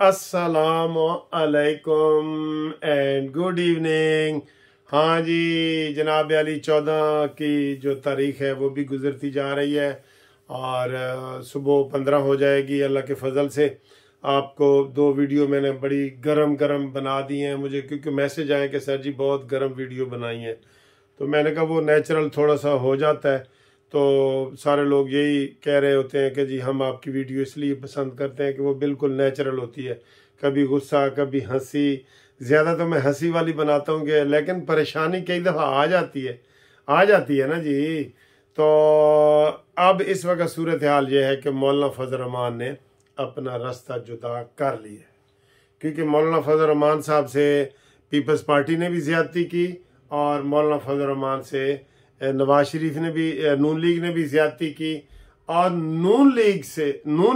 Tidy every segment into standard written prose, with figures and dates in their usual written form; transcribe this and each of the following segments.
अस्सलामु अलैकुम and good evening. हाँ जी जनाब अली 14 की जो तारीख है वो भी गुजरती जा रही है और सुबह 15 हो जाएगी अल्लाह के फजल से। आपको 2 वीडियो मैंने बड़ी गरम गरम बना दी हैं मुझे, क्योंकि मैसेज आए कि सर जी बहुत गरम वीडियो बनाई है, तो मैंने कहा वो नेचुरल थोड़ा सा हो जाता है। तो सारे लोग यही कह रहे होते हैं कि जी हम आपकी वीडियो इसलिए पसंद करते हैं कि वो बिल्कुल नेचुरल होती है, कभी गुस्सा कभी हंसी। ज़्यादा तो मैं हंसी वाली बनाता हूँ कि लेकिन परेशानी कई दफ़ा आ जाती है ना जी। तो अब इस वक्त सूरत हाल ये है कि मौलाना फजल रहमान ने अपना रास्ता जुदा कर लिया, क्योंकि मौलाना फजल रहमान साहब से पीपल्स पार्टी ने भी ज़्यादती की और मौलाना फजल रहमान से नवाज शरीफ ने भी, नून लीग ने भी ज्यादती की और नून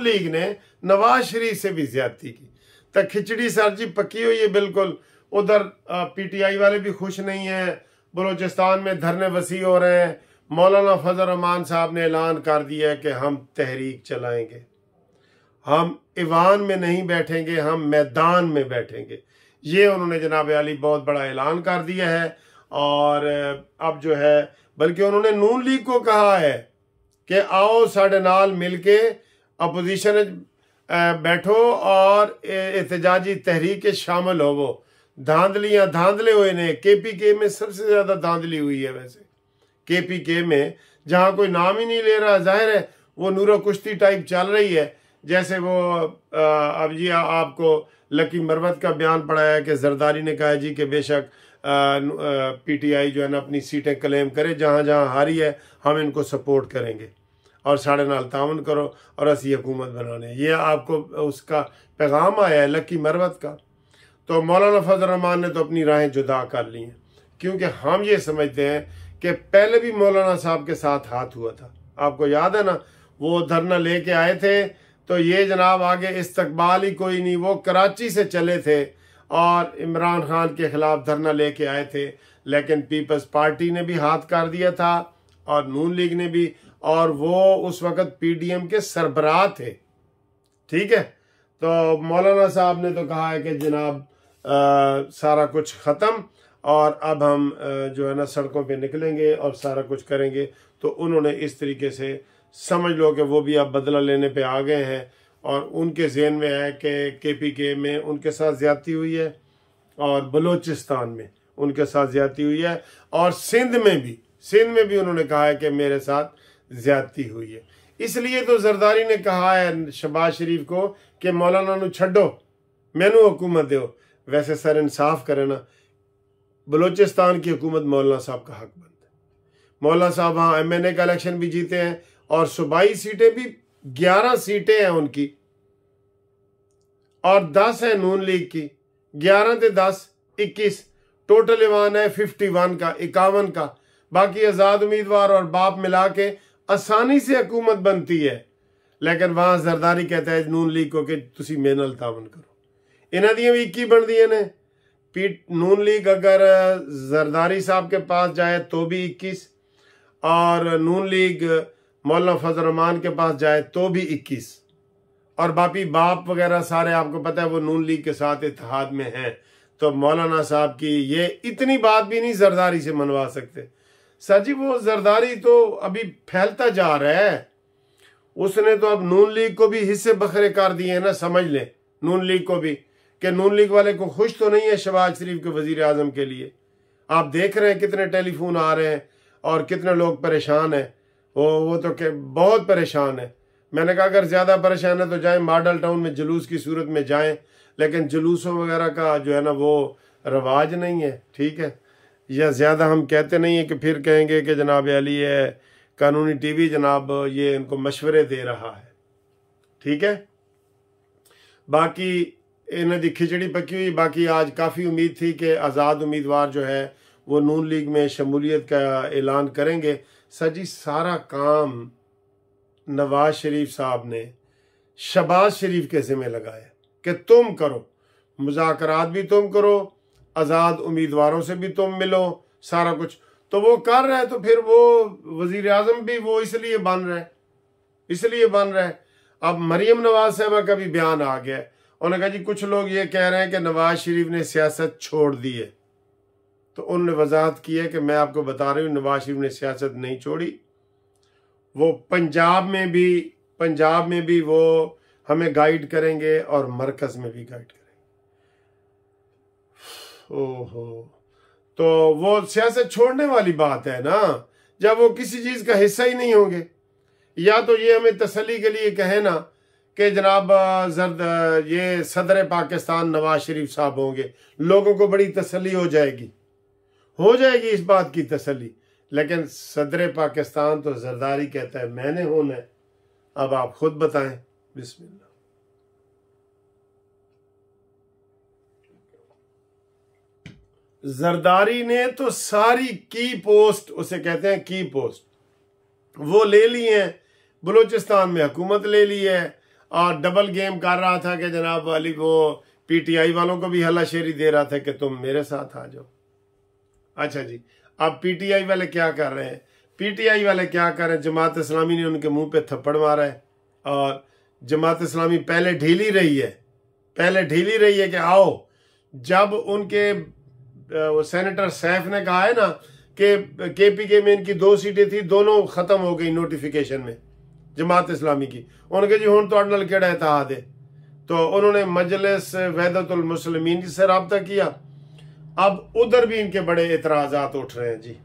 लीग ने नवाज शरीफ से भी ज्यादती की। तो खिचड़ी सर जी पकी हुई है बिल्कुल। उधर पीटीआई वाले भी खुश नहीं है, बलूचिस्तान में धरने वसी हो रहे हैं। मौलाना फजल रहमान साहब ने ऐलान कर दिया है कि हम तहरीक चलाएंगे, हम ईवान में नहीं बैठेंगे, हम मैदान में बैठेंगे। ये उन्होंने जनाब अली बहुत बड़ा ऐलान कर दिया है। और अब जो है बल्कि उन्होंने नून लीग को कहा है कि आओ साढ़े नाल मिलके अपोजिशन बैठो और एहतजाजी तहरीक शामिल हो। वो धांधले हुए ने KPK में सबसे ज्यादा धांधली हुई है। वैसे KPK में जहां कोई नाम ही नहीं ले रहा, जाहिर है वो नूरो कुश्ती टाइप चल रही है। जैसे वो अब जी आपको लकी मरवत का बयान पड़ा है कि जरदारी ने कहा है जी कि बेशक PTI जो है ना अपनी सीटें क्लेम करे, जहां जहां हारी है हम इनको सपोर्ट करेंगे और साढ़े नाल तावन करो और असी हुकूमत बनाने। ये आपको उसका पैगाम आया है लकी मरवत का। तो मौलाना फजल रहमान ने तो अपनी राहें जुदा कर ली हैं, क्योंकि हम ये समझते हैं कि पहले भी मौलाना साहब के साथ हाथ हुआ था। आपको याद है ना, वो धरना लेके आए थे तो ये जनाब आगे इस्तकबाल ही कोई नहीं, वो कराची से चले थे और इमरान खान के खिलाफ धरना लेके आए थे, लेकिन पीपल्स पार्टी ने भी हाथ कर दिया था और नून लीग ने भी, और वो उस वक्त PDM के सरबराह थे। ठीक है, तो मौलाना साहब ने तो कहा है कि जनाब सारा कुछ ख़त्म और अब हम जो है ना सड़कों पे निकलेंगे और सारा कुछ करेंगे। तो उन्होंने इस तरीके से समझ लो कि वो भी अब बदला लेने पे आ गए हैं और उनके ज़हन में है कि KPK में उनके साथ ज़्यादती हुई है और बलूचिस्तान में उनके साथ ज़्यादती हुई है और सिंध में भी उन्होंने कहा है कि मेरे साथ ज़्यादती हुई है। इसलिए तो जरदारी ने कहा है शहबाज शरीफ को कि मौलाना नू छड्डो, मैनू हुकूमत दो। वैसे सर इंसाफ करे ना, बलूचिस्तान की हुकूमत मौलाना साहब का हक बनता है। मौलाना साहब हाँ MNA का इलेक्शन भी जीते हैं और सूबाई सीटें भी 11 सीटें हैं उनकी और 10 है नून लीग की। 11 से 10 21 टोटल ईवान है 51 का, 51 का। बाकी आजाद उम्मीदवार और बाप मिला के आसानी से हुकूमत बनती है। लेकिन वहां जरदारी कहता है नून लीग को कि तुसी मेरे नाल तावन करो। इन्हां दियां भी 21 बन दिए ने। नून लीग अगर जरदारी साहब के पास जाए तो भी 21 और नून लीग मौलाना फजल रहमान के पास जाए तो भी 21 और बाकी बाप वगैरह सारे आपको पता है वो नून लीग के साथ इत्तेहाद में हैं। तो मौलाना साहब की ये इतनी बात भी नहीं जरदारी से मनवा सकते। सर जी वो जरदारी तो अभी फैलता जा रहा है, उसने तो अब नून लीग को भी हिस्से बखरे कर दिए हैं ना। समझ लें नून लीग को भी कि नून लीग वाले को खुश तो नहीं है शहबाज शरीफ के वजीर आजम के लिए। आप देख रहे हैं कितने टेलीफोन आ रहे हैं और कितने लोग परेशान हैं। वो तो बहुत परेशान है। मैंने कहा अगर ज़्यादा परेशान है तो जाएं मॉडल टाउन में जुलूस की सूरत में जाएं, लेकिन जुलूसों वगैरह का जो है ना वो रवाज नहीं है। ठीक है, या ज़्यादा हम कहते नहीं हैं कि फिर कहेंगे कि जनाब अली है कानूनी TV जनाब ये इनको मशवरे दे रहा है। ठीक है, बाकी इन्हें दी खिचड़ी पकी हुई। बाकी आज काफ़ी उम्मीद थी कि आज़ाद उम्मीदवार जो है वो नून लीग में शमूलियत का ऐलान करेंगे। सर जी सारा काम नवाज शरीफ साहब ने शहबाज शरीफ के ज़िम्मे लगाया कि तुम करो, मुज़ाकरात भी तुम करो, आज़ाद उम्मीदवारों से भी तुम मिलो, सारा कुछ तो वो कर रहे हैं। तो फिर वो वज़ीर आज़म भी वो इसलिए बन रहे हैं। अब मरीम नवाज साहबा का भी बयान आ गया उन्होंने कहा जी कुछ लोग ये कह रहे हैं कि नवाज शरीफ ने सियासत छोड़ दी है। तो उन्होंने वजाहत की है कि मैं आपको बता रही हूँ नवाज शरीफ ने सियासत नहीं छोड़ी। वो पंजाब में भी वो हमें गाइड करेंगे और मरकज में भी गाइड करेंगे। ओहो, तो वो सियासत छोड़ने वाली बात है ना, जब वो किसी चीज का हिस्सा ही नहीं होंगे। या तो ये हमें तसल्ली के लिए कहे ना कि जनाब ये सदर पाकिस्तान नवाज शरीफ साहब होंगे, लोगों को बड़ी तसल्ली हो जाएगी इस बात की तसल्ली। लेकिन सदर पाकिस्तान तो जरदारी कहता है मैंने होना है। अब आप खुद बताएं। बिस्मिल्लाह। जरदारी ने तो सारी की पोस्ट, उसे कहते हैं की पोस्ट, वो ले ली है। बलूचिस्तान में हुकूमत ले ली है और डबल गेम कर रहा था कि जनाब वाली वो पीटीआई वालों को भी हल्लाशेरी दे रहा था कि तुम मेरे साथ आ जाओ। अच्छा जी, अब पीटीआई वाले क्या कर रहे हैं? जमात इस्लामी ने उनके मुंह पे थप्पड़ मारा है और जमात इस्लामी पहले ढीली रही है कि आओ। जब उनके वो सेनेटर सैफ ने कहा है ना कि केपीके में इनकी 2 सीटें थी, दोनों खत्म हो गई नोटिफिकेशन में जमात इस्लामी की। उन्होंने जी हुण तुहाडे नाल केड़ा इत्तेहाद है। तो उन्होंने मजलिस वहदतुल मुस्लिमीन से रब्ता किया। अब उधर भी इनके बड़े एतराज़ात उठ रहे हैं जी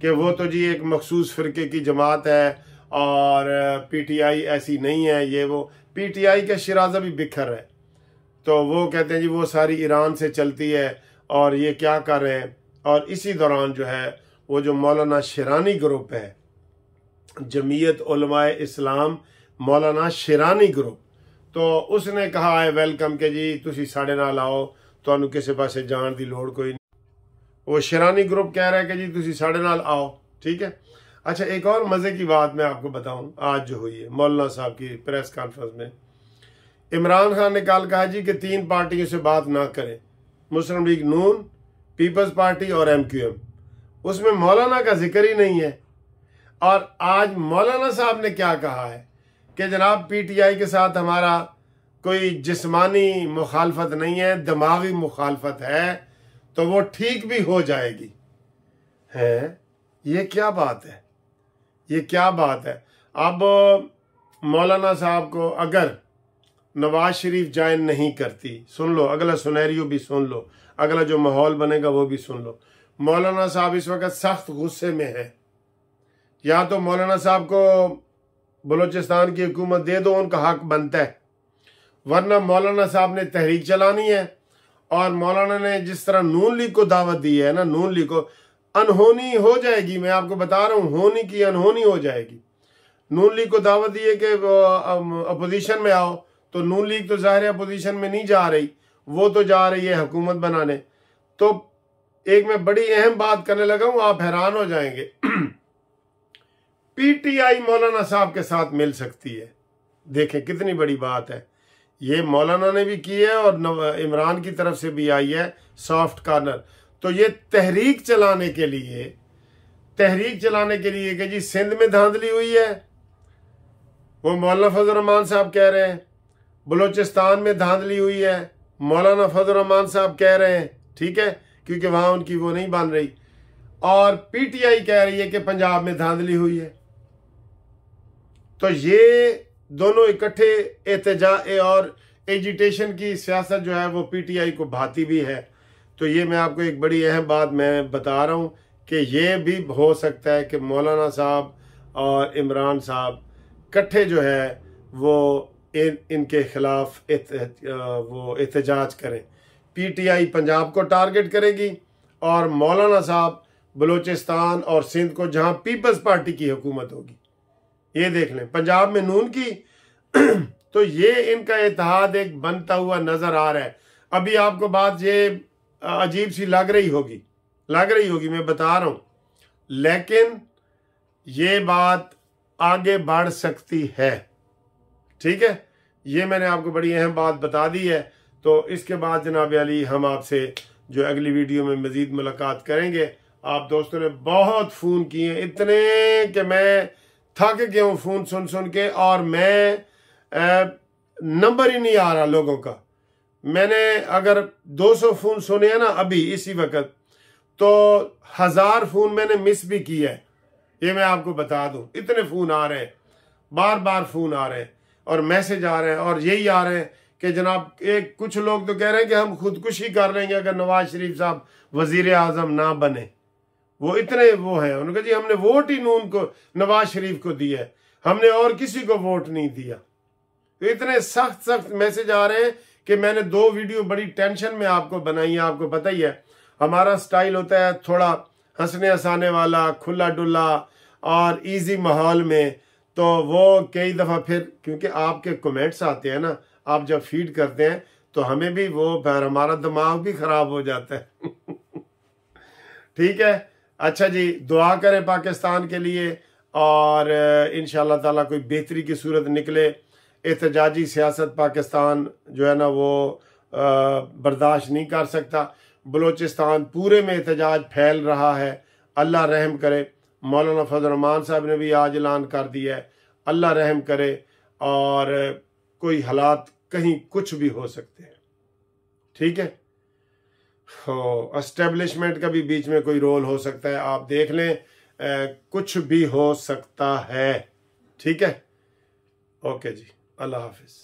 कि वो तो जी एक मखसूस फिरके की जमात है और पीटीआई ऐसी नहीं है। ये वो पीटीआई का शिराजा भी बिखर है। तो वो कहते हैं जी वो सारी ईरान से चलती है और ये क्या कर रहे हैं। और इसी दौरान जो है वो जो मौलाना शिरानी ग्रुप है, जमीयत उलमाए इस्लाम मौलाना शिरानी ग्रुप, तो उसने कहा है वेलकम के जी तुसी साढ़े नाल आओ, तुहानू किसी पासे जान की लोड़ कोई नहीं। वो शिरानी ग्रुप कह रहा है कि जी तुसी साढ़े नाल आओ, ठीक है। अच्छा, एक और मजे की बात मैं आपको बताऊं, आज जो हुई है मौलाना साहब की प्रेस कॉन्फ्रेंस में, इमरान खान ने कल कहा जी कि 3 पार्टियों से बात ना करें, मुस्लिम लीग नून, पीपल्स पार्टी और MQM। उसमें मौलाना का जिक्र ही नहीं है। और आज मौलाना साहब ने क्या कहा है कि जनाब पीटीआई के साथ हमारा कोई जिस्मानी मुखालफत नहीं है, दिमागी मुखालफत है, तो वो ठीक भी हो जाएगी। है ये क्या बात है? अब मौलाना साहब को अगर नवाज शरीफ ज्वाइन नहीं करती, सुन लो अगला सुनैरियो भी सुन लो, अगला जो माहौल बनेगा वो भी सुन लो। मौलाना साहब इस वक्त सख्त गुस्से में है। या तो मौलाना साहब को बलूचिस्तान की हुकूमत दे दो, उनका हक बनता है, वरना मौलाना साहब ने तहरीक चलानी है। और मौलाना ने जिस तरह नून लीग को दावत दी है ना, नून लीग को अनहोनी हो जाएगी। मैं आपको बता रहा हूँ, होनी की अनहोनी हो जाएगी। नून लीग को दावत दी है कि अपोजिशन में आओ, तो नून लीग तो जाहिर है अपोजिशन में नहीं जा रही, वो तो जा रही है हुकूमत बनाने। तो एक मैं बड़ी अहम बात करने लगा हूं, आप हैरान हो जाएंगे। पीटीआई मौलाना साहब के साथ मिल सकती है। देखें कितनी बड़ी बात है। ये मौलाना ने भी की है और इमरान की तरफ से भी आई है सॉफ्ट कॉर्नर। तो ये तहरीक चलाने के लिए कि जी सिंध में धांधली हुई है, वो मौलाना फजल रहमान साहब कह रहे हैं। बलूचिस्तान में धांधली हुई है, मौलाना फजल रहमान साहब कह रहे हैं, ठीक है, क्योंकि वहां उनकी वो नहीं बन रही। और पीटीआई कह रही है कि पंजाब में धांधली हुई है। तो ये दोनों इकट्ठे एहतजा और एजिटेशन की सियासत जो है वो पीटीआई को भाती भी है। तो ये मैं आपको एक बड़ी अहम बात मैं बता रहा हूँ कि ये भी हो सकता है कि मौलाना साहब और इमरान साहब इकट्ठे जो है वो इनके खिलाफ वो एहतजाज करें। पीटीआई पंजाब को टारगेट करेगी और मौलाना साहब बलूचिस्तान और सिंध को, जहां पीपल्स पार्टी की हुकूमत होगी। ये देख लें, पंजाब में नून की। तो ये इनका इत्तेहाद एक बनता हुआ नजर आ रहा है। अभी आपको बात ये अजीब सी लग रही होगी, मैं बता रहा हूं, लेकिन ये बात आगे बढ़ सकती है, ठीक है। ये मैंने आपको बड़ी अहम बात बता दी है। तो इसके बाद जनाब अली हम आपसे जो अगली वीडियो में मजीद मुलाकात करेंगे। आप दोस्तों ने बहुत फ़ोन किए, इतने कि मैं थक गया हूँ फ़ोन सुन के, और मैं नंबर ही नहीं आ रहा लोगों का। मैंने अगर 200 फ़ोन सुने हैं ना अभी इसी वक्त, तो 1000 फ़ोन मैंने मिस भी किया है। ये मैं आपको बता दूं, इतने फ़ोन आ रहे हैं, बार बार फ़ोन आ रहे हैं और मैसेज आ रहे हैं, और यही आ रहे हैं कि जनाब एक कुछ लोग तो कह रहे हैं कि हम खुदकुशी कर लेंगे अगर नवाज शरीफ साहब वजीर आज़म ना बने। वो इतने वो हैं, उन्होंने कहा जी हमने वोट ही नून को, नवाज शरीफ को दिया है, हमने और किसी को वोट नहीं दिया। तो इतने सख्त सख्त मैसेज आ रहे हैं कि मैंने 2 वीडियो बड़ी टेंशन में आपको बनाई है। आपको पता ही है हमारा स्टाइल होता है थोड़ा हंसने हंसाने वाला, खुला डुला और इजी माहौल में। तो वो कई दफ़ा फिर क्योंकि आपके कमेंट्स आते हैं ना, आप जब फीड करते हैं तो हमें भी वो फिर हमारा दिमाग भी ख़राब हो जाता है। ठीक है, अच्छा जी, दुआ करें पाकिस्तान के लिए और इंशाअल्लाह ताला कोई बेहतरी की सूरत निकले। एहतजाजी सियासत पाकिस्तान जो है ना वो बर्दाश्त नहीं कर सकता। बलूचिस्तान पूरे में एहतजाज फैल रहा है, अल्लाह रहम करे। मौलाना फजल रहमान साहब ने भी आज ऐलान कर दिया है, अल्लाह रहम करे। और कोई हालात कहीं कुछ भी हो सकते हैं, ठीक है। हो एस्टेब्लिशमेंट का भी बीच में कोई रोल हो सकता है, आप देख लें, कुछ भी हो सकता है, ठीक है। ओके जी, अल्लाह हाफिज़।